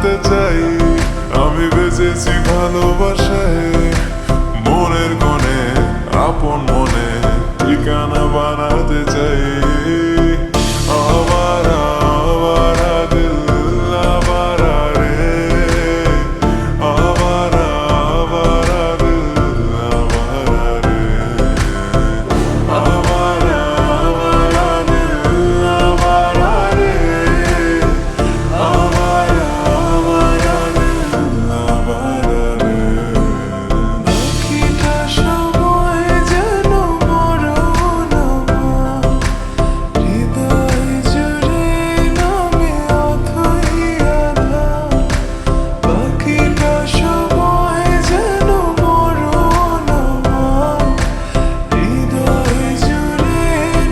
বানাতে চাই। আমি বেঁচেছি ভালোবাসায়, মনের কোণে আপন মনে ঠিকানা বানাতে চাই। আবারা আবারা দিল আবারা রে, আবারা আবারা দিল আবারা রে, আবারা আবারা দিল আবারা রে, আবারা আবারা দিল আবারা রে। বাকিটা সময় যেন মরণ আমার, হৃদয় জুড়ে নামে অথই আঁধার। বাকিটা সময় যেন মরণ আমার, হৃদয় জুড়ে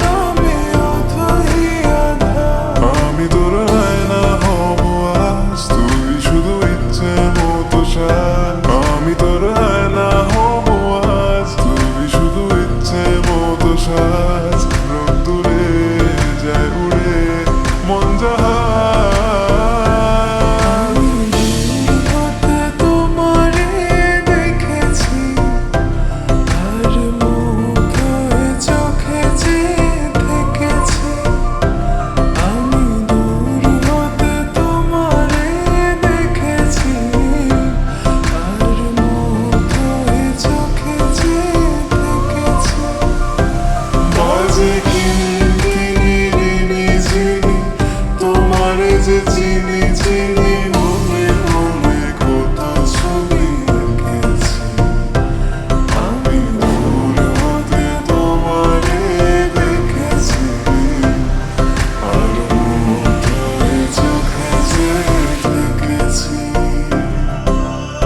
নামে অথই আঁধার। আমি তোর আয়না হব আজ, তুই শুধু ইচ্ছে মতো সাজ। আমি তোর আয়না হব আজ, তুই শুধু ইচ্ছে মতো সাজ। রোদ্দুরে যায় উড়ে মন জাহাজ। হতে তোমারে দেখেছি, আর মুগ্ধ হয়ে চোখে চেয়ে থেকেছি। আমি দূর হতে তোমারে দেখেছি, আর মুগ্ধ হয়ে চোখে চেয়ে থেকেছি। বাজে কিনকিনি ঝিনি, তোমারে যে চিনি